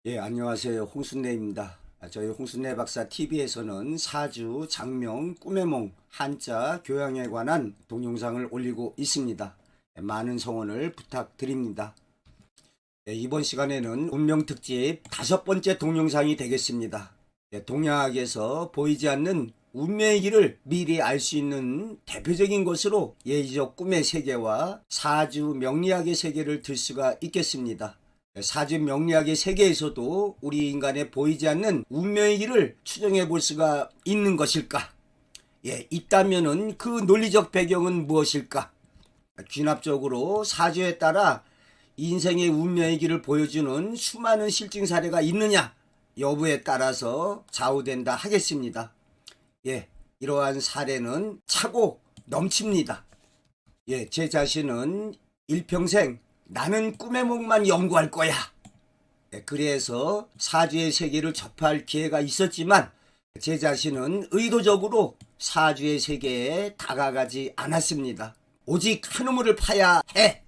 예, 안녕하세요. 홍순례입니다. 저희 홍순례 박사 TV에서는 사주, 장명, 꿈의 몽, 한자, 교양에 관한 동영상을 올리고 있습니다. 많은 성원을 부탁드립니다. 이번 시간에는 운명 특집 5번째 동영상이 되겠습니다. 동양학에서 보이지 않는 운명의 길을 미리 알 수 있는 대표적인 것으로 예지적 꿈의 세계와 사주 명리학의 세계를 들 수가 있겠습니다. 사주 명리학의 세계에서도 우리 인간의 보이지 않는 운명의 길을 추정해 볼 수가 있는 것일까? 있다면은 그 논리적 배경은 무엇일까? 귀납적으로 사주에 따라 인생의 운명의 길을 보여주는 수많은 실증 사례가 있느냐 여부에 따라서 좌우된다 하겠습니다. 이러한 사례는 차고 넘칩니다. 제 자신은 일평생 나는 꿈의 몽만 연구할 거야. 그래서 사주의 세계를 접할 기회가 있었지만 제 자신은 의도적으로 사주의 세계에 다가가지 않았습니다. 오직 한 우물을 파야 해.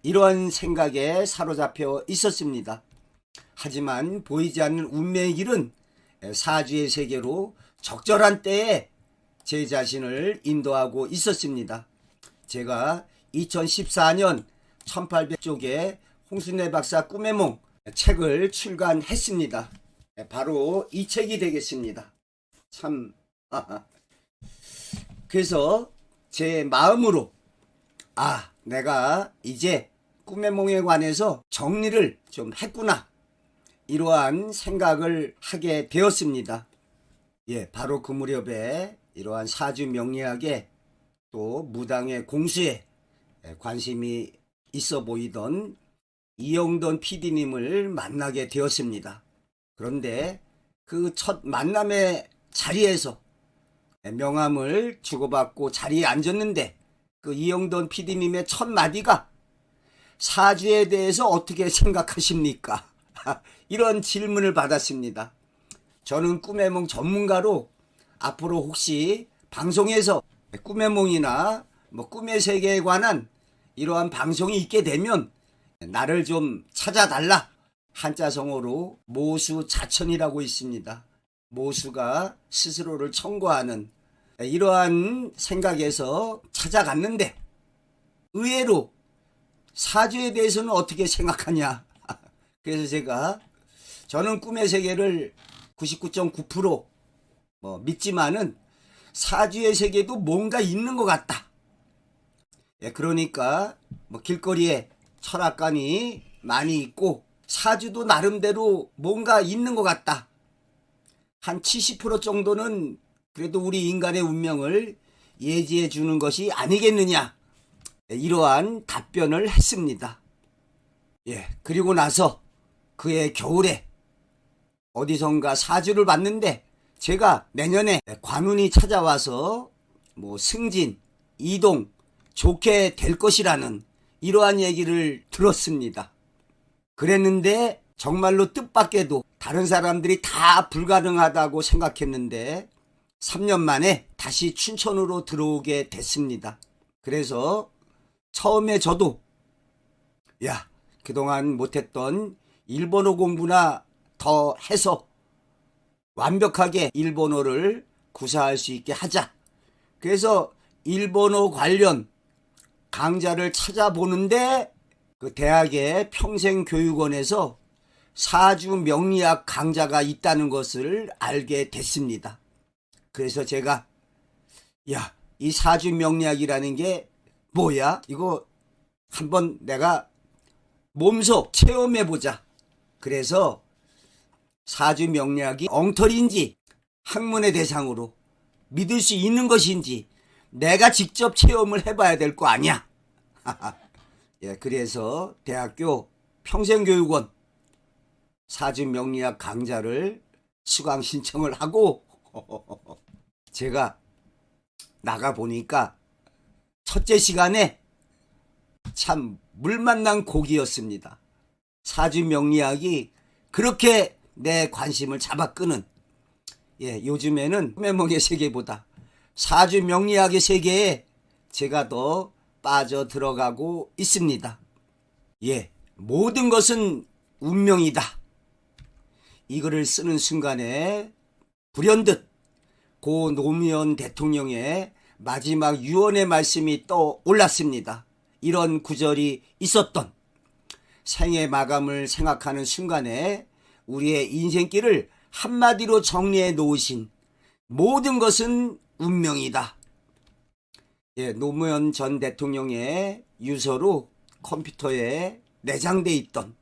이러한 생각에 사로잡혀 있었습니다. 하지만 보이지 않는 운명의 길은 사주의 세계로 적절한 때에 제 자신을 인도하고 있었습니다. 제가 2014년 1800쪽에 홍순례 박사 꿈의 몽 책을 출간했습니다. 바로 이 책이 되겠습니다. 참 그래서 제 마음으로 내가 이제 꿈의 몽에 관해서 정리를 좀 했구나 이러한 생각을 하게 되었습니다. 바로 그 무렵에 이러한 사주 명리학에 또 무당의 공수에 관심이 있어 보이던 이영돈 PD님을 만나게 되었습니다. 그런데 그 첫 만남의 자리에서 명함을 주고받고 자리에 앉았는데 그 이영돈 PD님의 첫 마디가 사주에 대해서 어떻게 생각하십니까? 이런 질문을 받았습니다. 저는 꿈의 몽 전문가로 앞으로 혹시 방송에서 꿈의 몽이나 꿈의 세계에 관한 이러한 방송이 있게 되면 나를 좀 찾아달라. 한자성어로 모수자천이라고 있습니다. 모수가 스스로를 청구하는 이러한 생각에서 찾아갔는데 의외로 사주에 대해서는 어떻게 생각하냐. 그래서 저는 꿈의 세계를 99.9% 믿지만은 사주의 세계도 뭔가 있는 것 같다. 그러니까 길거리에 철학관이 많이 있고 사주도 나름대로 뭔가 있는 것 같다. 한 70% 정도는 그래도 우리 인간의 운명을 예지해 주는 것이 아니겠느냐. 이러한 답변을 했습니다. 그리고 나서 그해 겨울에 어디선가 사주를 봤는데 제가 내년에 관운이 찾아와서 승진, 이동 좋게 될 것이라는 이러한 얘기를 들었습니다. 그랬는데 정말로 뜻밖에도 다른 사람들이 다 불가능하다고 생각했는데 3년 만에 다시 춘천으로 들어오게 됐습니다. 그래서 처음에 저도 그동안 못했던 일본어 공부나 더 해서 완벽하게 일본어를 구사할 수 있게 하자. 그래서 일본어 관련 강좌를 찾아보는데 그 대학의 평생교육원에서 사주 명리학 강좌가 있다는 것을 알게 됐습니다. 그래서 제가 이 사주 명리학이라는 게 뭐야? 이거 한번 내가 몸소 체험해보자. 그래서 사주 명리학이 엉터리인지 학문의 대상으로 믿을 수 있는 것인지 내가 직접 체험을 해봐야 될 거 아니야. 그래서 대학교 평생교육원 사주 명리학 강좌를 수강 신청을 하고 제가 나가보니까 첫째 시간에 참 물 만난 곡이었습니다. 사주 명리학이 그렇게 내 관심을 잡아 끄는 요즘에는 꿈의 몽의 세계보다 사주 명리학의 세계에 제가 더 빠져 들어가고 있습니다. 모든 것은 운명이다. 이 글을 쓰는 순간에 불현듯 고 노무현 대통령의 마지막 유언의 말씀이 떠올랐습니다. 이런 구절이 있었던 생의 마감을 생각하는 순간에 우리의 인생길을 한마디로 정리해 놓으신 모든 것은 운명이다. 예, 노무현 전 대통령의 유서로 컴퓨터에 내장돼 있던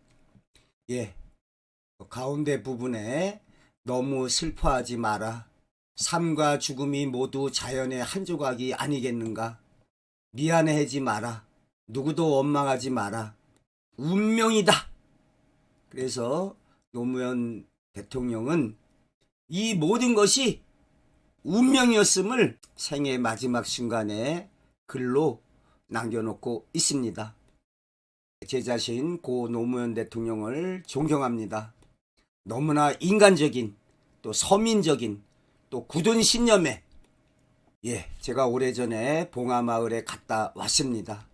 가운데 부분에 너무 슬퍼하지 마라. 삶과 죽음이 모두 자연의 한 조각이 아니겠는가. 미안해하지 마라. 누구도 원망하지 마라. 운명이다. 그래서 노무현 대통령은 이 모든 것이 운명이었음을 생의 마지막 순간에 글로 남겨놓고 있습니다. 제 자신 고 노무현 대통령을 존경합니다. 너무나 인간적인 또 서민적인 또 굳은 신념에 제가 오래전에 봉하마을에 갔다 왔습니다.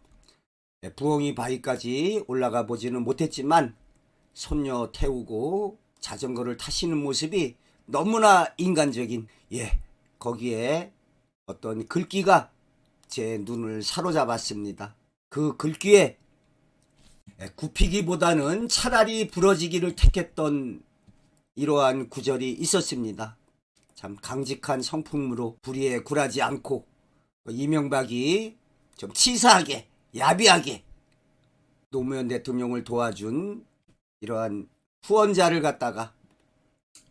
부엉이 바위까지 올라가 보지는 못했지만 손녀 태우고 자전거를 타시는 모습이 너무나 인간적인 거기에 어떤 글귀가 제 눈을 사로잡았습니다. 그 글귀에 굽히기보다는 차라리 부러지기를 택했던 이러한 구절이 있었습니다. 참 강직한 성품으로 불의에 굴하지 않고 이명박이 좀 치사하게 야비하게 노무현 대통령을 도와준 이러한 후원자를 갖다가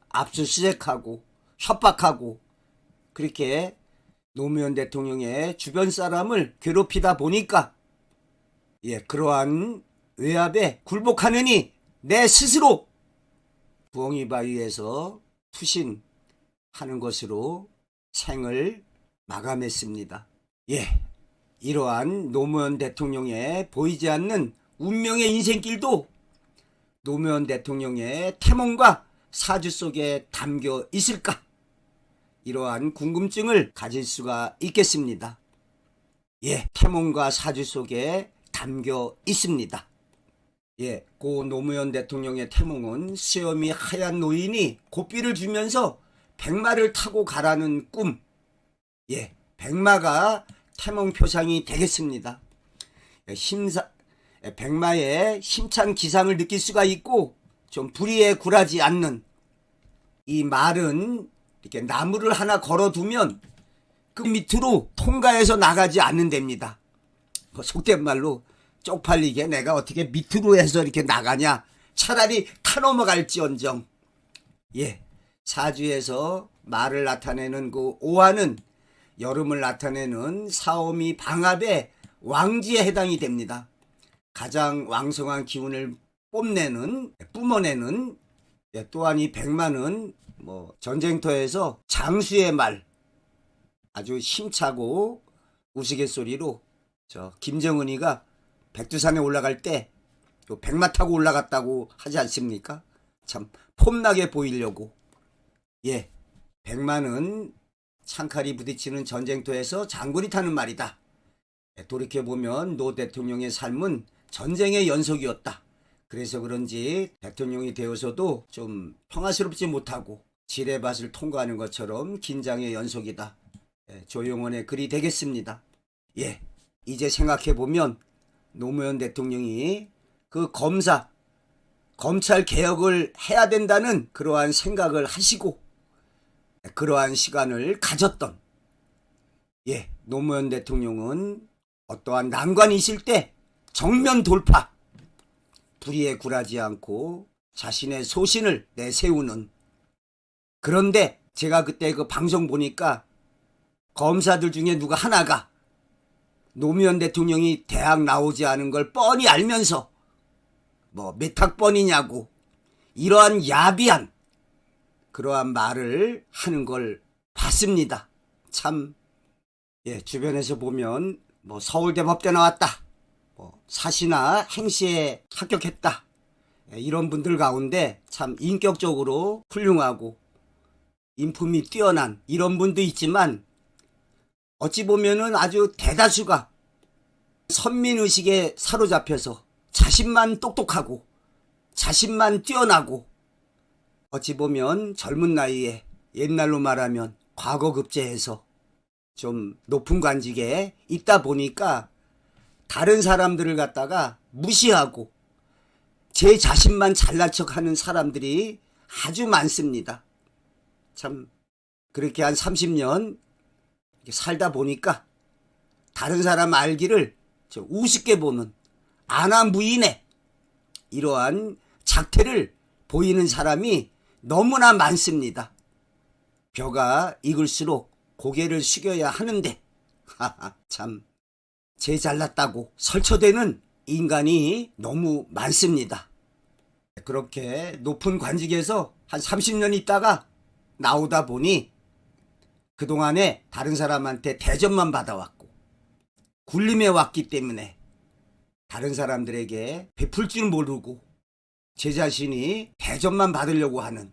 압수수색하고 협박하고 그렇게 노무현 대통령의 주변 사람을 괴롭히다 보니까 그러한 외압에 굴복하느니 내 스스로 부엉이 바위에서 투신하는 것으로 생을 마감했습니다. 이러한 노무현 대통령의 보이지 않는 운명의 인생길도 노무현 대통령의 태몽과 사주 속에 담겨 있을까? 이러한 궁금증을 가질 수가 있겠습니다. 태몽과 사주 속에 담겨 있습니다. 고 노무현 대통령의 태몽은 수염이 하얀 노인이 고삐를 주면서 백마를 타고 가라는 꿈. 백마가 태몽 표상이 되겠습니다. 백마의 힘찬 기상을 느낄 수가 있고 좀 불의에 굴하지 않는 이 말은 이렇게 나무를 하나 걸어두면 그 밑으로 통과해서 나가지 않는답니다. 속된 말로 쪽팔리게 내가 어떻게 밑으로 해서 이렇게 나가냐. 차라리 타 넘어갈지언정. 사주에서 말을 나타내는 그 오화는 여름을 나타내는 사오미 방합의 왕지에 해당이 됩니다. 가장 왕성한 기운을 뿜어내는 또한 이 백마는 전쟁터에서 장수의 말 아주 힘차고 우스갯소리로 김정은이가 백두산에 올라갈 때 백마 타고 올라갔다고 하지 않습니까? 참 폼나게 보이려고. 백마는 창칼이 부딪히는 전쟁터에서 장군이 타는 말이다. 돌이켜보면 노 대통령의 삶은 전쟁의 연속이었다. 그래서 그런지 대통령이 되어서도 좀 평화스럽지 못하고 지뢰밭을 통과하는 것처럼 긴장의 연속이다. 조용원의 글이 되겠습니다. 이제 생각해보면 노무현 대통령이 그 검찰 개혁을 해야 된다는 그러한 생각을 하시고 그러한 시간을 가졌던 노무현 대통령은 어떠한 난관이 있을 때 정면 돌파, 불의에 굴하지 않고 자신의 소신을 내세우는. 그런데 제가 그때 그 방송 보니까 검사들 중에 누가 하나가 노무현 대통령이 대학 나오지 않은 걸 뻔히 알면서 몇 학번이냐고 이러한 야비한 그러한 말을 하는 걸 봤습니다. 참 주변에서 보면 서울대 법대 나왔다, 사시나 행시에 합격했다, 이런 분들 가운데 참 인격적으로 훌륭하고 인품이 뛰어난 이런 분도 있지만 어찌 보면은 아주 대다수가 선민의식에 사로잡혀서 자신만 똑똑하고 자신만 뛰어나고 어찌 보면 젊은 나이에 옛날로 말하면 과거급제해서 좀 높은 관직에 있다 보니까 다른 사람들을 갖다가 무시하고 제 자신만 잘난 척하는 사람들이 아주 많습니다. 참 그렇게 한 30년 살다 보니까 다른 사람 알기를 우습게 보는 안하무인의 이러한 작태를 보이는 사람이 너무나 많습니다. 벼가 익을수록 고개를 숙여야 하는데 참 제 잘났다고 설쳐대는 인간이 너무 많습니다. 그렇게 높은 관직에서 한 30년 있다가 나오다 보니 그동안에 다른 사람한테 대접만 받아왔고 굴림해 왔기 때문에 다른 사람들에게 베풀 줄 모르고 제 자신이 대접만 받으려고 하는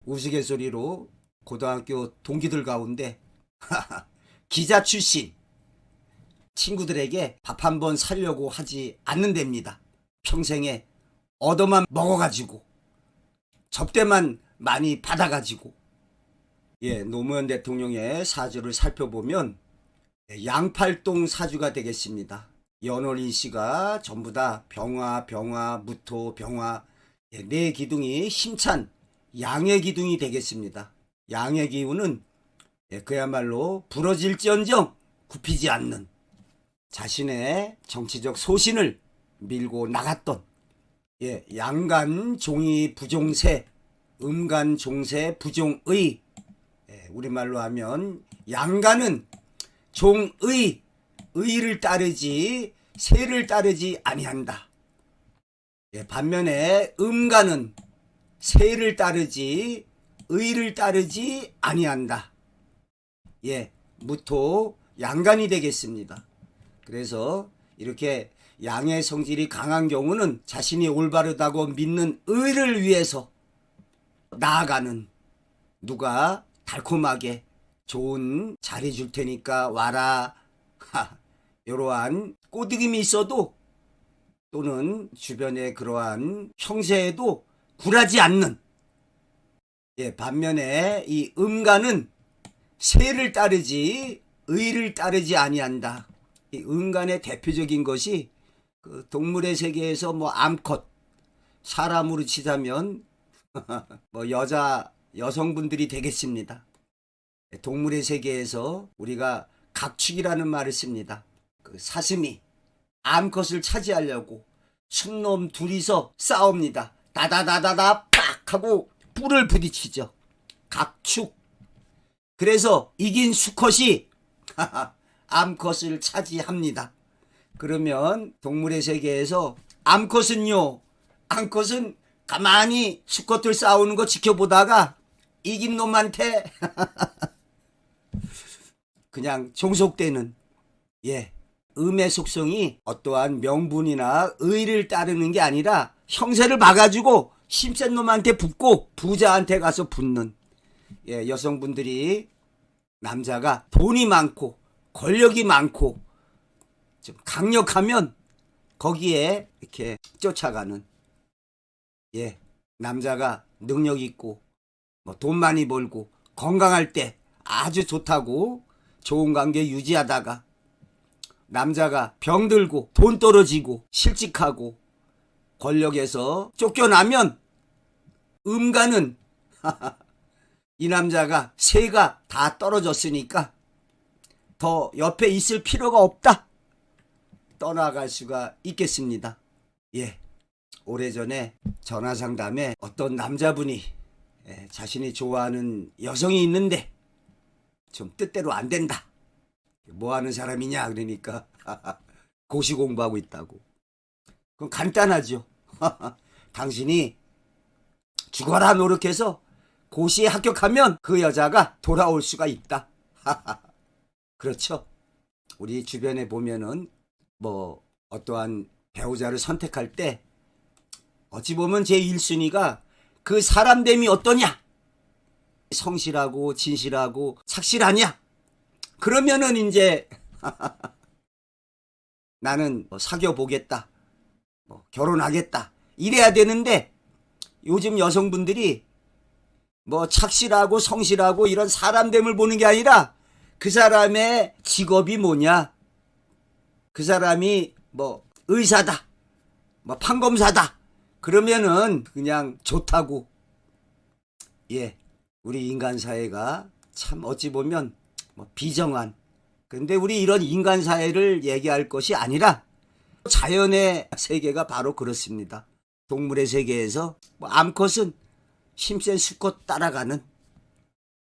우스갯소리로 고등학교 동기들 가운데 기자 출신 친구들에게 밥 한 번 사려고 하지 않는답니다. 평생에 얻어만 먹어가지고 접대만 많이 받아가지고. 노무현 대통령의 사주를 살펴보면 양팔동 사주가 되겠습니다. 연월인 씨가 전부 다 병화, 무토, 병화, 네 기둥이 힘찬 양의 기둥이 되겠습니다. 양의 기운은 그야말로 부러질지언정 굽히지 않는 자신의 정치적 소신을 밀고 나갔던 양간 종이 부종세, 음간 종세 부종의, 우리말로 하면 양간은 종의, 의를 따르지 세를 따르지 아니한다. 반면에 음간은 세를 따르지 의를 따르지 아니한다. 무토 양간이 되겠습니다. 그래서 이렇게 양의 성질이 강한 경우는 자신이 올바르다고 믿는 의를 위해서 나아가는, 누가 달콤하게 좋은 자리 줄 테니까 와라, 이러한 꼬드김이 있어도 또는 주변의 그러한 형세에도 굴하지 않는, 반면에 이 음간은 세를 따르지 의를 따르지 아니한다. 이 음간의 대표적인 것이 그 동물의 세계에서 암컷, 사람으로 치자면 여성분들이 되겠습니다. 동물의 세계에서 우리가 각축이라는 말을 씁니다. 그 사슴이 암컷을 차지하려고 순놈 둘이서 싸웁니다. 다다다다다 빡 하고 뿔을 부딪히죠. 각축. 그래서 이긴 수컷이 암컷을 차지합니다. 그러면 동물의 세계에서 암컷은 가만히 수컷들 싸우는 거 지켜보다가 이긴 놈한테 그냥 종속되는, 음의 속성이 어떠한 명분이나 의를 따르는 게 아니라 형세를 봐가지고 힘센 놈한테 붙고 부자한테 가서 붙는, 여성분들이 남자가 돈이 많고 권력이 많고 좀 강력하면 거기에 이렇게 쫓아가는, 남자가 능력 있고 돈 많이 벌고 건강할 때 아주 좋다고 좋은 관계 유지하다가 남자가 병들고 돈 떨어지고 실직하고 권력에서 쫓겨나면 음간은 이 남자가 세가 다 떨어졌으니까 더 옆에 있을 필요가 없다, 떠나갈 수가 있겠습니다. 오래전에 전화상담에 어떤 남자분이 자신이 좋아하는 여성이 있는데 좀 뜻대로 안 된다. 뭐 하는 사람이냐 그러니까 고시 공부하고 있다고. 그럼 간단하죠. 당신이 죽어라 노력해서 고시에 합격하면 그 여자가 돌아올 수가 있다. 그렇죠. 우리 주변에 보면은 어떠한 배우자를 선택할 때 어찌 보면 제 1순위가 그 사람됨이 어떠냐, 성실하고 진실하고 착실하냐, 그러면은 이제 나는 사귀어 보겠다, 결혼하겠다 이래야 되는데, 요즘 여성분들이 뭐 착실하고 성실하고 이런 사람됨을 보는 게 아니라 그 사람의 직업이 뭐냐, 그 사람이 뭐 의사다, 뭐 판검사다, 그러면은 그냥 좋다고. 예, 우리 인간 사회가 참 어찌 보면 뭐 비정한, 근데 우리 이런 인간 사회를 얘기할 것이 아니라 자연의 세계가 바로 그렇습니다. 동물의 세계에서 뭐 암컷은 힘센 수컷 따라가는,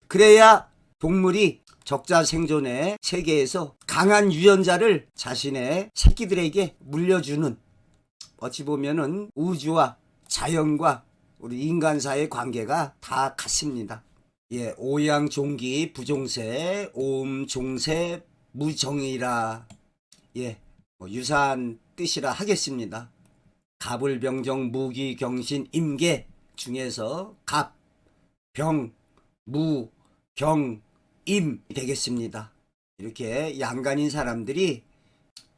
그래야 동물이 적자 생존의 세계에서 강한 유전자를 자신의 새끼들에게 물려주는, 어찌 보면은 우주와 자연과 우리 인간사의 관계가 다 같습니다. 예, 오양종기 부종세 오음종세 무정이라. 예, 뭐 유사한 뜻이라 하겠습니다. 갑을병정 무기경신 임계 중에서 갑, 병, 무, 경, 임 되겠습니다. 이렇게 양간인 사람들이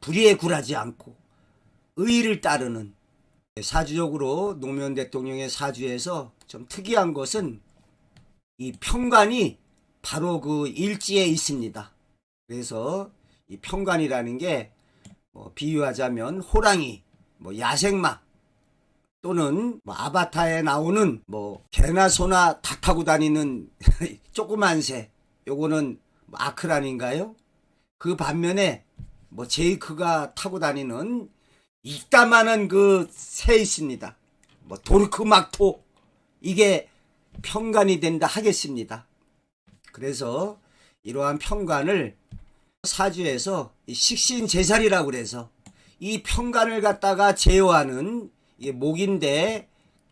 불의에 굴하지 않고 의를 따르는, 사주적으로 노무현 대통령의 사주에서 좀 특이한 것은 이 평관이 바로 그 일지에 있습니다. 그래서 이 평관이라는 게 뭐 비유하자면 호랑이, 뭐 야생마, 또는 뭐 아바타에 나오는 뭐 개나 소나 다 타고 다니는 조그만 새, 요거는 뭐 아크란인가요? 그 반면에 뭐 제이크가 타고 다니는 이따만한 그 새 있습니다. 뭐 도르크막토, 이게 평관이 된다 하겠습니다. 그래서 이러한 평관을 사주에서 식신제살이라고 그래서 이 평관을 갖다가 제어하는 이게 목인데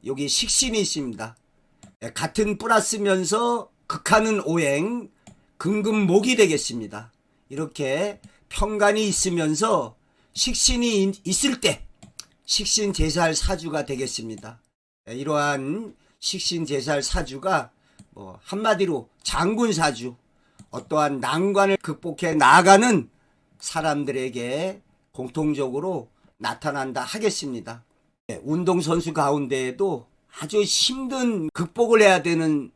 여기 식신이 있습니다. 같은 플러스면서 극하는 오행, 금금목이 되겠습니다. 이렇게 평관이 있으면서 식신이 있을 때 식신제살 사주가 되겠습니다. 이러한 식신제살 사주가 뭐 한마디로 장군 사주, 어떠한 난관을 극복해 나아가는 사람들에게 공통적으로 나타난다 하겠습니다. 운동선수 가운데에도 아주 힘든 극복을 해야 되는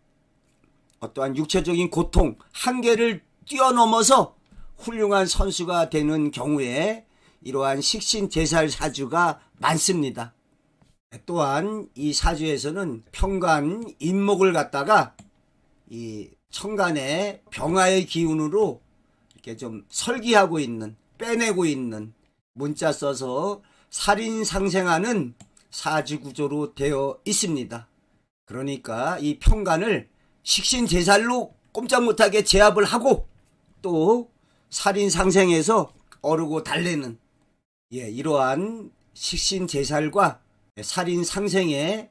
어떠한 육체적인 고통, 한계를 뛰어넘어서 훌륭한 선수가 되는 경우에 이러한 식신제살 사주가 많습니다. 또한 이 사주에서는 평관 인목을 갖다가 이 천간의 병화의 기운으로 이렇게 좀 설기하고 있는, 빼내고 있는, 문자 써서 살인상생하는 사주구조로 되어 있습니다. 그러니까 이 평관을 식신제살로 꼼짝 못하게 제압을 하고 또 살인상생해서 어르고 달래는, 이러한 식신제살과 살인상생의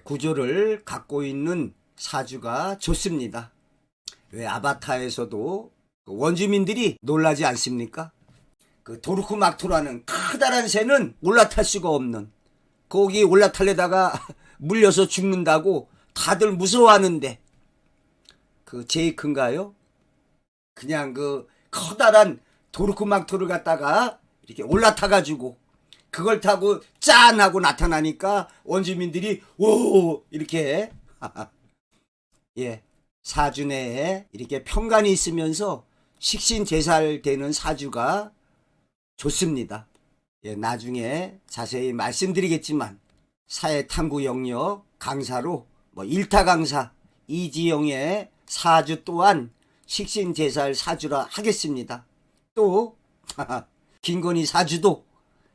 구조를 갖고 있는 사주가 좋습니다. 왜 아바타에서도 원주민들이 놀라지 않습니까? 그 도르크막토라는 커다란 새는 올라탈 수가 없는, 거기 올라탈려다가 물려서 죽는다고 다들 무서워하는데 그 제이크인가요? 그냥 그 커다란 도르크막토를 갖다가 이렇게 올라타가지고 그걸 타고 짠 하고 나타나니까 원주민들이 오 이렇게 사주 내에 이렇게 평관이 있으면서 식신제살되는 사주가 좋습니다. 나중에 자세히 말씀드리겠지만 사회탐구 영역 강사로 뭐 일타 강사 이지영의 사주 또한 식신제살 사주라 하겠습니다. 또 김건희 사주도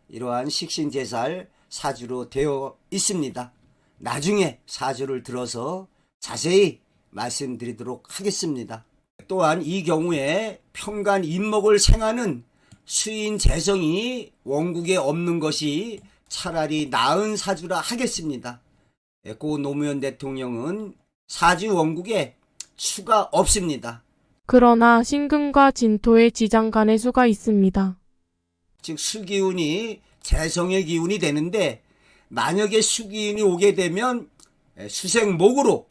이러한 식신제살 사주로 되어 있습니다. 나중에 사주를 들어서 자세히 말씀드리도록 하겠습니다. 또한 이 경우에 평관 인목을 생하는 수인 재성이 원국에 없는 것이 차라리 나은 사주라 하겠습니다. 고 노무현 대통령은 사주 원국에 수가 없습니다. 그러나 신금과 진토의 지장간의 수가 있습니다. 즉 수기운이 재성의 기운이 되는데 만약에 수기운이 오게 되면 수생목으로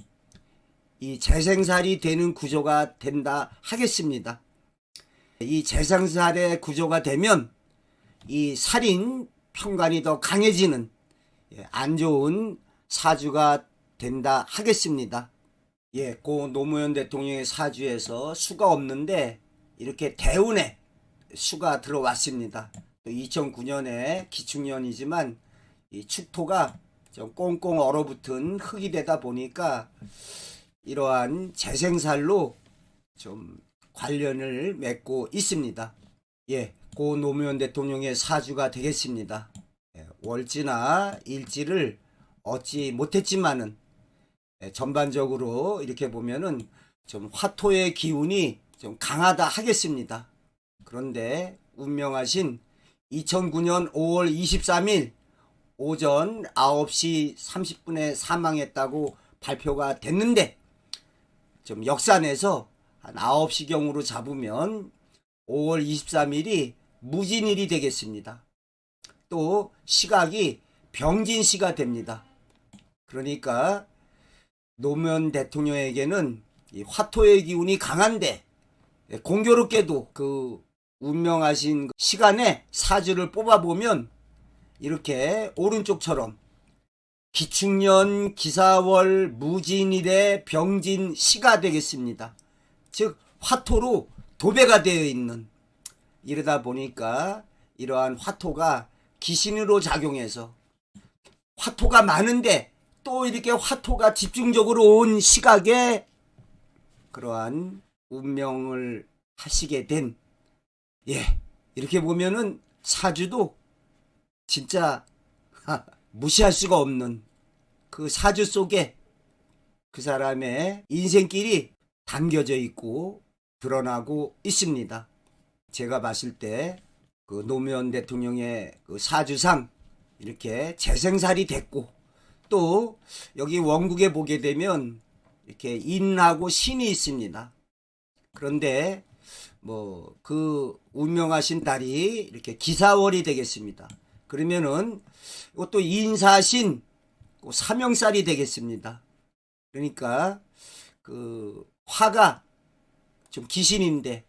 이 재생살이 되는 구조가 된다 하겠습니다. 이 재생살의 구조가 되면 이 살인 평관이 더 강해지는 안 좋은 사주가 된다 하겠습니다. 예, 고 노무현 대통령의 사주에서 수가 없는데 이렇게 대운에 수가 들어왔습니다. 또 2009년에 기축년이지만 이 축토가 좀 꽁꽁 얼어붙은 흙이 되다 보니까 이러한 재생살로 좀 관련을 맺고 있습니다. 예, 고 노무현 대통령의 사주가 되겠습니다. 예, 월지나 일지를 얻지 못했지만은 전반적으로 이렇게 보면은 좀 화토의 기운이 좀 강하다 하겠습니다. 그런데 운명하신 2009년 5월 23일 오전 9시 30분에 사망했다고 발표가 됐는데 좀 역산해서 한 9시경으로 잡으면 5월 23일이 무진일이 되겠습니다. 또 시각이 병진시가 됩니다. 그러니까 노무현 대통령에게는 이 화토의 기운이 강한데 공교롭게도 그 운명하신 시간에 사주를 뽑아보면 이렇게 오른쪽처럼 기축년 기사월 무진일의 병진시가 되겠습니다. 즉 화토로 도배가 되어 있는, 이러다 보니까 이러한 화토가 기신으로 작용해서 화토가 많은데 또 이렇게 화토가 집중적으로 온 시각에 그러한 운명을 하시게 된, 예, 이렇게 보면은 사주도 진짜 무시할 수가 없는 그 사주 속에 그 사람의 인생길이 담겨져 있고 드러나고 있습니다. 제가 봤을 때 그 노무현 대통령의 그 사주상 이렇게 재생살이 됐고, 또 여기 원국에 보게 되면 이렇게 인하고 신이 있습니다. 그런데 뭐 그 운명하신 달이 이렇게 기사월이 되겠습니다. 그러면은 이것도 인사신 사명살이 되겠습니다. 그러니까 그 화가 좀 기신인데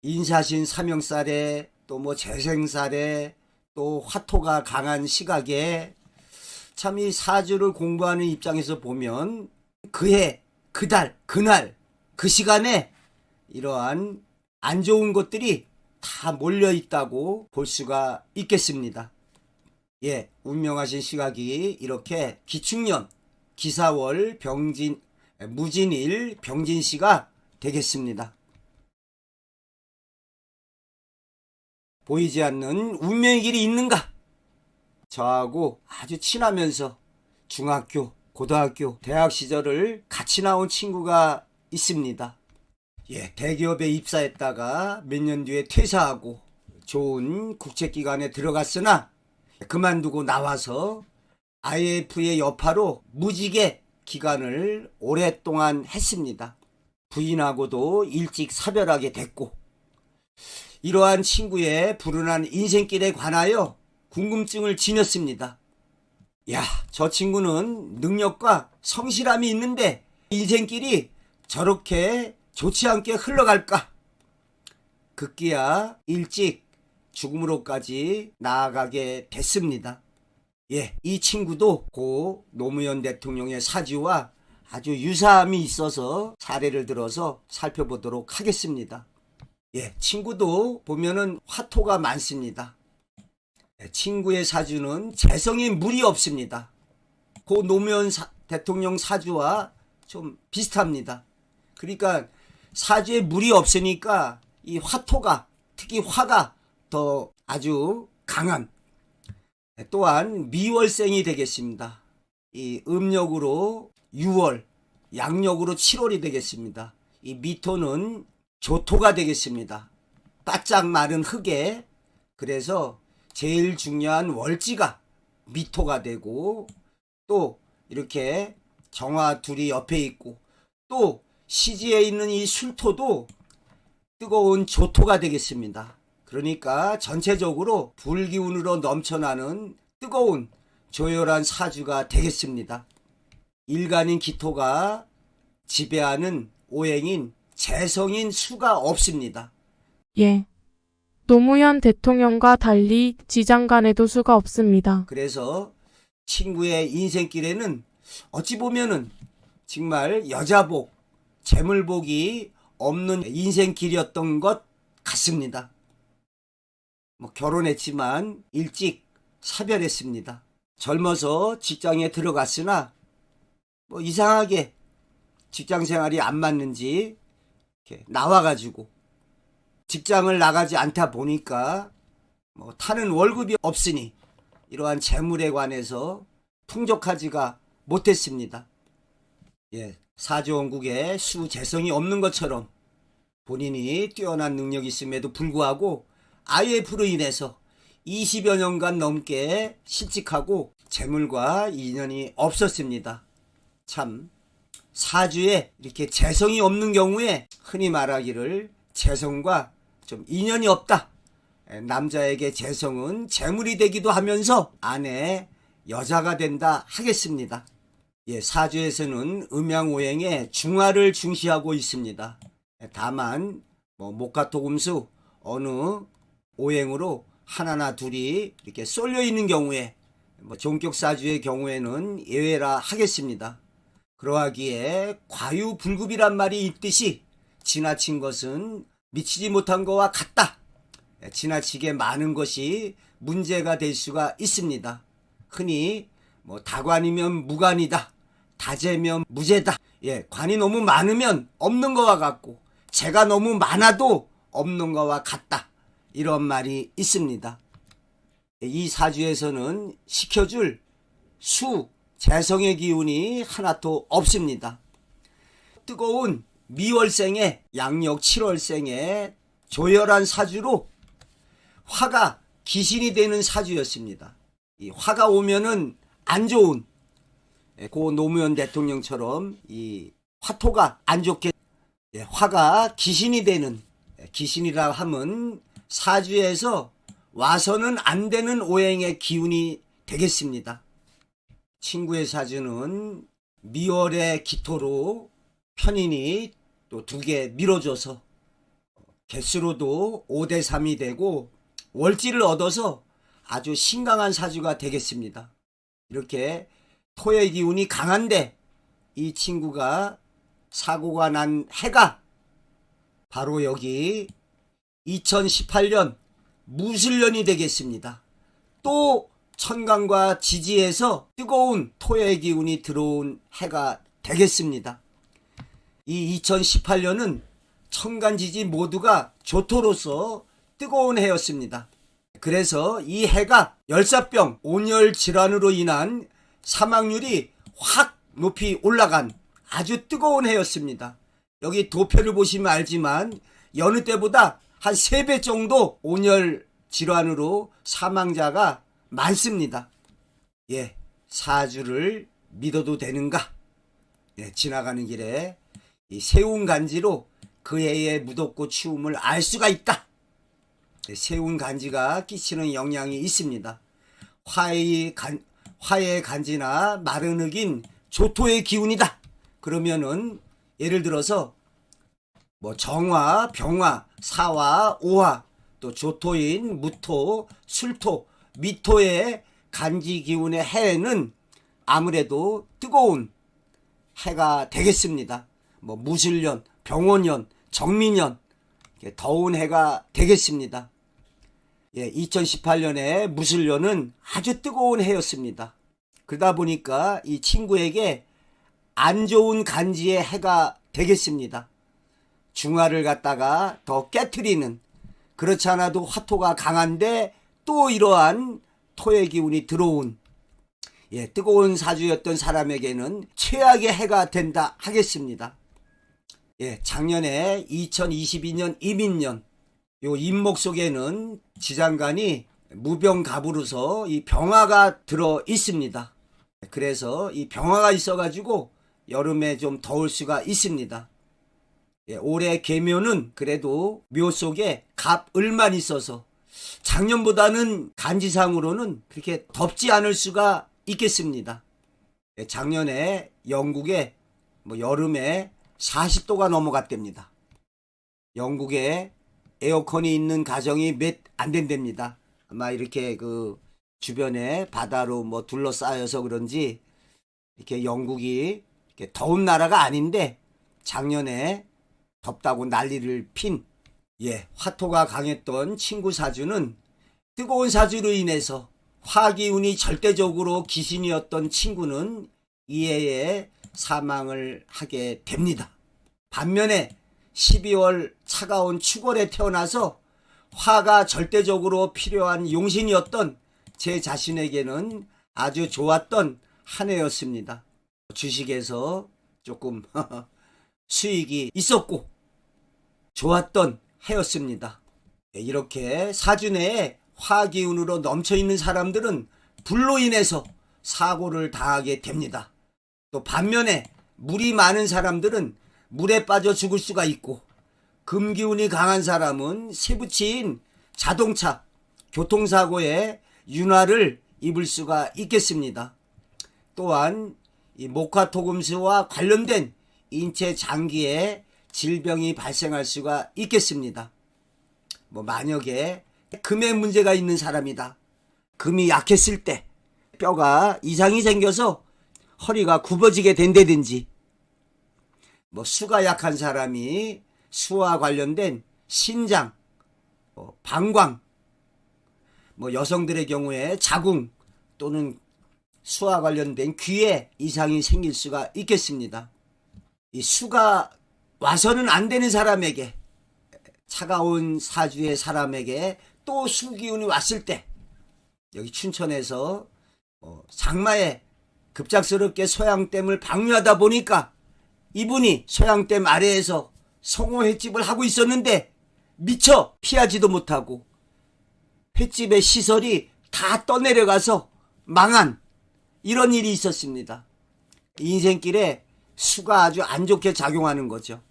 인사신 사명살에 또 뭐 재생살에 또 화토가 강한 시각에 참 이 사주를 공부하는 입장에서 보면 그해, 그달, 그날, 그 시간에 이러한 안 좋은 것들이 다 몰려 있다고 볼 수가 있겠습니다. 예, 운명하신 시각이 이렇게 기축년, 기사월, 병진, 무진일, 병진시가 되겠습니다. 보이지 않는 운명의 길이 있는가? 저하고 아주 친하면서 중학교, 고등학교, 대학 시절을 같이 나온 친구가 있습니다. 예, 대기업에 입사했다가 몇 년 뒤에 퇴사하고 좋은 국책기관에 들어갔으나 그만두고 나와서 IMF의 여파로 무직의 기간을 오랫동안 했습니다. 부인하고도 일찍 사별하게 됐고, 이러한 친구의 불운한 인생길에 관하여 궁금증을 지녔습니다. 야, 저 친구는 능력과 성실함이 있는데 인생길이 저렇게 좋지 않게 흘러갈까? 급기야 일찍 죽음으로까지 나아가게 됐습니다. 예, 이 친구도 고 노무현 대통령의 사주와 아주 유사함이 있어서 사례를 들어서 살펴보도록 하겠습니다. 예, 친구도 보면은 화토가 많습니다. 친구의 사주는 재성이 무리 없습니다. 고 노무현 대통령 사주와 좀 비슷합니다. 그러니까 사주에 무리 없으니까 이 화토가, 특히 화가 더 아주 강한, 또한 미월생이 되겠습니다. 이 음력으로 6월, 양력으로 7월이 되겠습니다. 이 미토는 조토가 되겠습니다. 바짝 마른 흙에, 그래서 제일 중요한 월지가 미토가 되고, 또 이렇게 정화 둘이 옆에 있고, 또 시지에 있는 이 술토도 뜨거운 조토가 되겠습니다. 그러니까 전체적으로 불기운으로 넘쳐나는 뜨거운 조열한 사주가 되겠습니다. 일간인 기토가 지배하는 오행인 재성인 수가 없습니다. 예. 노무현 대통령과 달리 지장간에도 수가 없습니다. 그래서 친구의 인생길에는 어찌 보면은 정말 여자복, 재물복이 없는 인생길이었던 것 같습니다. 결혼했지만 일찍 사별했습니다. 젊어서 직장에 들어갔으나 이상하게 직장 생활이 안 맞는지 이렇게 나와가지고 직장을 나가지 않다 보니까 타는 월급이 없으니 이러한 재물에 관해서 풍족하지가 못했습니다. 사주원국에 수재성이 없는 것처럼 본인이 뛰어난 능력이 있음에도 불구하고 IF로 인해서 20여 년간 넘게 실직하고 재물과 인연이 없었습니다. 참 사주에 이렇게 재성이 없는 경우에 흔히 말하기를 재성과 좀 인연이 없다. 남자에게 재성은 재물이 되기도 하면서 아내 여자가 된다 하겠습니다. 사주에서는 음양오행에 중화를 중시하고 있습니다. 다만 목화토금수 어느 오행으로 하나나 둘이 이렇게 쏠려 있는 경우에 종격사주의 경우에는 예외라 하겠습니다. 그러하기에 과유불급이란 말이 있듯이 지나친 것은 미치지 못한 것과 같다. 지나치게 많은 것이 문제가 될 수가 있습니다. 흔히 다관이면 무관이다. 다재면 무재다. 관이 너무 많으면 없는 것과 같고 재가 너무 많아도 없는 것과 같다. 이런 말이 있습니다. 이 사주에서는 시켜줄 수, 재성의 기운이 하나도 없습니다. 뜨거운 미월생에 양력 7월생에 조열한 사주로 화가 기신이 되는 사주였습니다. 이 화가 오면은 안 좋은 고 노무현 대통령처럼 이 화토가 안 좋게 화가 기신이 되는 기신이라 하면 사주에서 와서는 안 되는 오행의 기운이 되겠습니다. 친구의 사주는 미월의 기토로 편인이 또 2개 밀어줘서 개수로도 5대3이 되고 월지를 얻어서 아주 신강한 사주가 되겠습니다. 이렇게 토의 기운이 강한데 이 친구가 사고가 난 해가 바로 여기 2018년 무술년이 되겠습니다. 또 천간과 지지에서 뜨거운 토의 기운이 들어온 해가 되겠습니다. 이 2018년은 천간지지 모두가 조토로서 뜨거운 해였습니다. 그래서 이 해가 열사병, 온열 질환으로 인한 사망률이 확 높이 올라간 아주 뜨거운 해였습니다. 여기 도표를 보시면 알지만 여느 때보다 한 3배 정도 온열 질환으로 사망자가 많습니다. 사주를 믿어도 되는가? 지나가는 길에 이 세운간지로 그 해의 무덥고 추움을 알 수가 있다. 세운간지가 끼치는 영향이 있습니다. 화의 간지나 마른 흙인 조토의 기운이다. 그러면은 예를 들어서 정화, 병화, 사화, 오화, 또 조토인 무토, 술토, 미토의 간지 기운의 해에는 아무래도 뜨거운 해가 되겠습니다. 무술년, 병원년, 정민년, 더운 해가 되겠습니다. 2018년에 무술년은 아주 뜨거운 해였습니다. 그러다 보니까 이 친구에게 안 좋은 간지의 해가 되겠습니다. 중화를 갖다가 더 깨트리는, 그렇지 않아도 화토가 강한데 또 이러한 토의 기운이 들어온 뜨거운 사주였던 사람에게는 최악의 해가 된다 하겠습니다. 작년에 2022년 이민년 요 임목 속에는 지장간이 무병갑으로서 이 병화가 들어 있습니다. 그래서 이 병화가 있어가지고 여름에 좀 더울 수가 있습니다. 올해 계묘는 그래도 묘 속에 갑을만 있어서 작년보다는 간지상으로는 그렇게 덥지 않을 수가 있겠습니다. 작년에 영국에 여름에 40도가 넘어갔답니다. 영국에 에어컨이 있는 가정이 몇 안 된답니다. 아마 이렇게 그 주변에 바다로 둘러싸여서 그런지 이렇게 영국이 더운 나라가 아닌데 작년에 덥다고 난리를 핀 화토가 강했던 친구 사주는 뜨거운 사주로 인해서 화기운이 절대적으로 기신이었던 친구는 이해에 사망을 하게 됩니다. 반면에 12월 차가운 축월에 태어나서 화가 절대적으로 필요한 용신이었던 제 자신에게는 아주 좋았던 한 해였습니다. 주식에서 조금 수익이 있었고 좋았던 해였습니다. 이렇게 사주 내에 화기운으로 넘쳐있는 사람들은 불로 인해서 사고를 당하게 됩니다. 또 반면에 물이 많은 사람들은 물에 빠져 죽을 수가 있고, 금기운이 강한 사람은 세부치인 자동차, 교통사고에 윤활을 입을 수가 있겠습니다. 또한 이 목화토금수와 관련된 인체 장기에 질병이 발생할 수가 있겠습니다. 만약에 금에 문제가 있는 사람이다. 금이 약했을 때 뼈가 이상이 생겨서 허리가 굽어지게 된다든지, 수가 약한 사람이 수와 관련된 신장, 방광, 여성들의 경우에 자궁 또는 수와 관련된 귀에 이상이 생길 수가 있겠습니다. 이 수가 와서는 안 되는 사람에게, 차가운 사주의 사람에게 또 수기운이 왔을 때, 여기 춘천에서 장마에 급작스럽게 소양댐을 방류하다 보니까 이분이 소양댐 아래에서 송어 횟집을 하고 있었는데 미처 피하지도 못하고 횟집의 시설이 다 떠내려가서 망한 이런 일이 있었습니다. 인생길에 수가 아주 안 좋게 작용하는 거죠.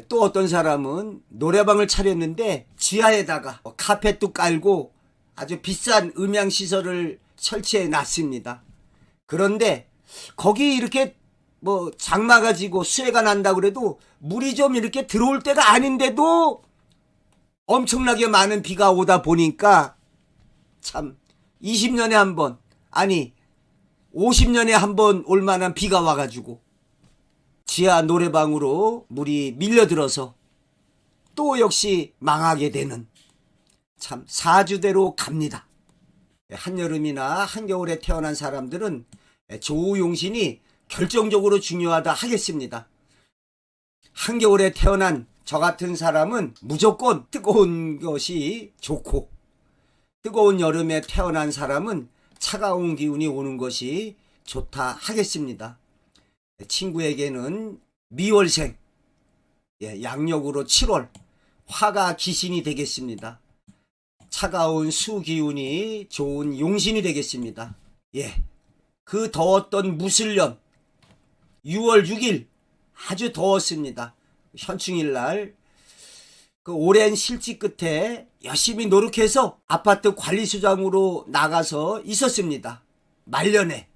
또 어떤 사람은 노래방을 차렸는데 지하에다가 카펫도 깔고 아주 비싼 음향시설을 설치해 놨습니다. 그런데 거기 이렇게 장마가 지고 수해가 난다 그래도 물이 좀 이렇게 들어올 때가 아닌데도 엄청나게 많은 비가 오다 보니까 참 20년에 한 번, 아니 50년에 한 번 올 만한 비가 와가지고 지하 노래방으로 물이 밀려들어서 또 역시 망하게 되는, 참 사주대로 갑니다. 한여름이나 한겨울에 태어난 사람들은 조우용신이 결정적으로 중요하다 하겠습니다. 한겨울에 태어난 저 같은 사람은 무조건 뜨거운 것이 좋고, 뜨거운 여름에 태어난 사람은 차가운 기운이 오는 것이 좋다 하겠습니다. 친구에게는 미월생, 양력으로 7월 화가 기신이 되겠습니다. 차가운 수기운이 좋은 용신이 되겠습니다. 그 더웠던 무술년 6월 6일 아주 더웠습니다. 현충일 날 그 오랜 실직 끝에 열심히 노력해서 아파트 관리소장으로 나가서 있었습니다. 말년에.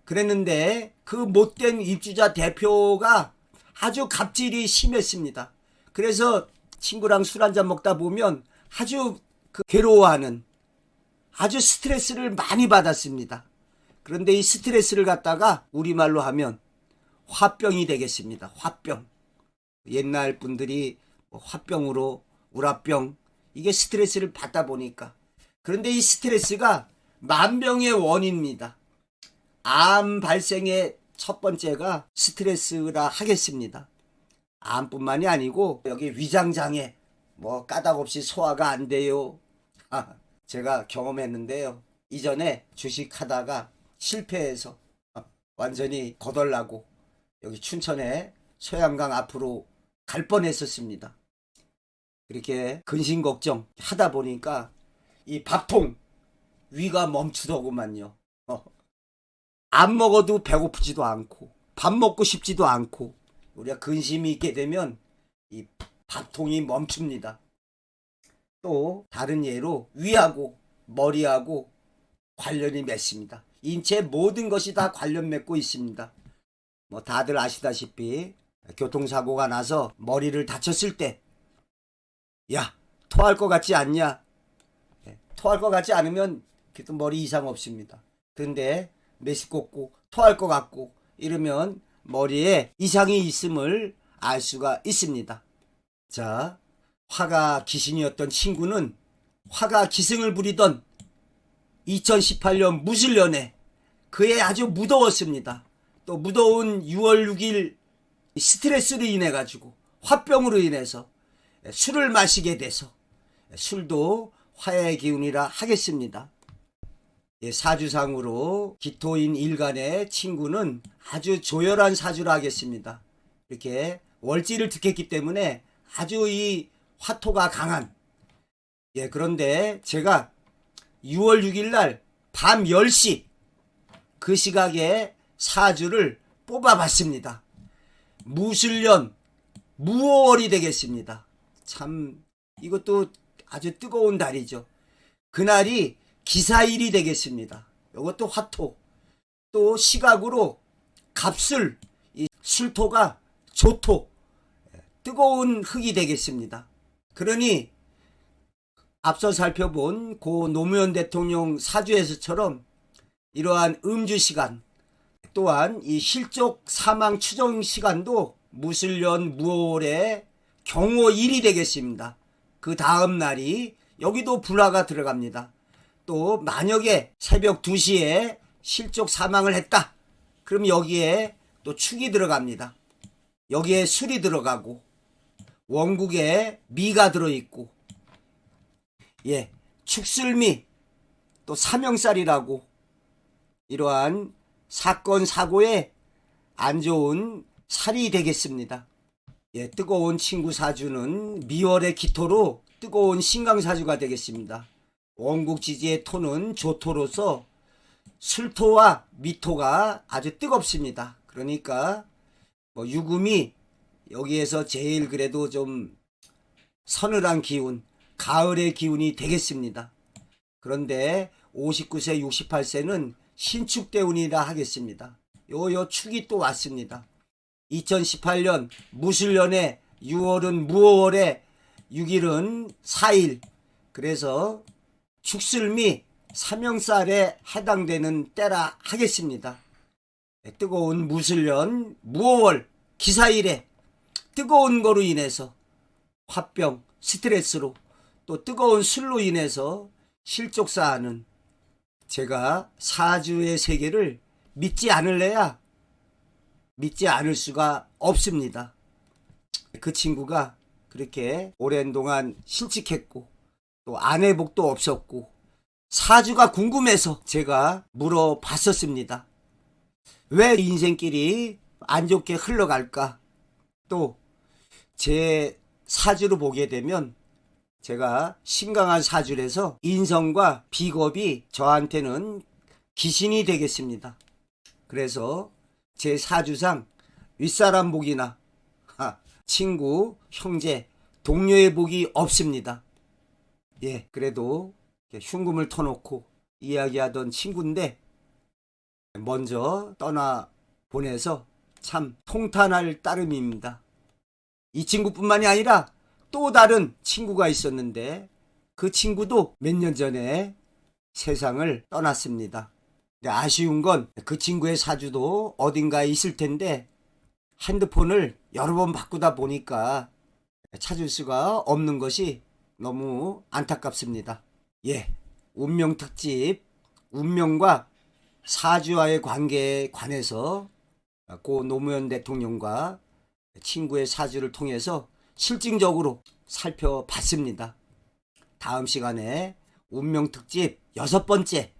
그랬는데 그 못된 입주자 대표가 아주 갑질이 심했습니다. 그래서 친구랑 술 한잔 먹다 보면 아주 괴로워하는, 아주 스트레스를 많이 받았습니다. 그런데 이 스트레스를 갖다가 우리말로 하면 화병이 되겠습니다. 화병. 옛날 분들이 화병으로 우라병, 이게 스트레스를 받다 보니까. 그런데 이 스트레스가 만병의 원인입니다. 암 발생의 첫 번째가 스트레스라 하겠습니다. 암뿐만이 아니고 여기 위장장애, 까닭없이 소화가 안 돼요. 제가 경험했는데요. 이전에 주식하다가 실패해서 완전히 거덜나고 여기 춘천에 소양강 앞으로 갈 뻔했었습니다. 그렇게 근심 걱정 하다 보니까 이 밥통 위가 멈추더구만요. 안 먹어도 배고프지도 않고 밥 먹고 싶지도 않고, 우리가 근심이 있게 되면 이 밥통이 멈춥니다. 또 다른 예로 위하고 머리하고 관련이 맺습니다. 인체 모든 것이 다 관련 맺고 있습니다. 다들 아시다시피 교통사고가 나서 머리를 다쳤을 때, 야, 토할 것 같지 않냐? 토할 것 같지 않으면 머리 이상 없습니다. 그런데 메식 꽂고 토할 것 같고 이러면 머리에 이상이 있음을 알 수가 있습니다. 자, 화가 기신이었던 친구는 화가 기승을 부리던 2018년 무술년에 그해 아주 무더웠습니다. 또 무더운 6월 6일 스트레스로 인해 가지고 화병으로 인해서 술을 마시게 돼서 술도 화의 기운이라 하겠습니다. 사주상으로 기토인 일간의 친구는 아주 조열한 사주라 하겠습니다. 이렇게 월지를 득했기 때문에 아주 이 화토가 강한, 그런데 제가 6월 6일 날 밤 10시 그 시각에 사주를 뽑아봤습니다. 무술년 무오월이 되겠습니다. 참 이것도 아주 뜨거운 달이죠. 그날이 기사일이 되겠습니다. 이것도 화토, 또 시각으로 갑술, 이 술토가 조토, 뜨거운 흙이 되겠습니다. 그러니 앞서 살펴본 고 노무현 대통령 사주에서처럼 이러한 음주 시간, 또한 이 실족 사망 추정 시간도 무술년 무오월의 경호일이 되겠습니다. 그 다음 날이 여기도 불화가 들어갑니다. 또 만약에 새벽 2시에 실족 사망을 했다. 그럼 여기에 또 축이 들어갑니다. 여기에 술이 들어가고 원국에 미가 들어있고, 축술미, 또 사명살이라고 이러한 사건 사고에 안 좋은 살이 되겠습니다. 뜨거운 친구 사주는 미월의 기토로 뜨거운 신강사주가 되겠습니다. 원국 지지의 토는 조토로서 술토와 미토가 아주 뜨겁습니다. 그러니까 유금이 여기에서 제일 그래도 좀 서늘한 기운, 가을의 기운이 되겠습니다. 그런데 59세, 68세는 신축대운이라 하겠습니다. 요 축이 또 왔습니다. 2018년 무술년에 6월은 무오월에 6일은 4일, 그래서 축술미 사명살에 해당되는 때라 하겠습니다. 뜨거운 무술년 무오월 기사일에 뜨거운 거로 인해서 화병, 스트레스로 또 뜨거운 술로 인해서 실족사하는, 제가 사주의 세계를 믿지 않을래야 믿지 않을 수가 없습니다. 그 친구가 그렇게 오랜 동안 실직했고 또 아내복도 없었고 사주가 궁금해서 제가 물어봤었습니다. 왜 인생길이 안 좋게 흘러갈까? 또 제 사주로 보게 되면 제가 신강한 사주라서 인성과 비겁이 저한테는 기신이 되겠습니다. 그래서 제 사주상 윗사람 복이나 친구, 형제, 동료의 복이 없습니다. 그래도 흉금을 터놓고 이야기하던 친구인데 먼저 떠나 보내서 참 통탄할 따름입니다. 이 친구뿐만이 아니라 또 다른 친구가 있었는데 그 친구도 몇 년 전에 세상을 떠났습니다. 아쉬운 건 그 친구의 사주도 어딘가에 있을 텐데 핸드폰을 여러 번 바꾸다 보니까 찾을 수가 없는 것이 너무 안타깝습니다. 운명 특집, 운명과 사주와의 관계에 관해서 고 노무현 대통령과 친구의 사주를 통해서 실증적으로 살펴봤습니다. 다음 시간에 운명 특집 6번째,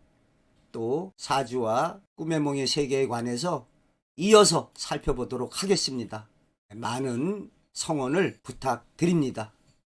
또 사주와 꿈의 몽의 세계에 관해서 이어서 살펴보도록 하겠습니다. 많은 성원을 부탁드립니다.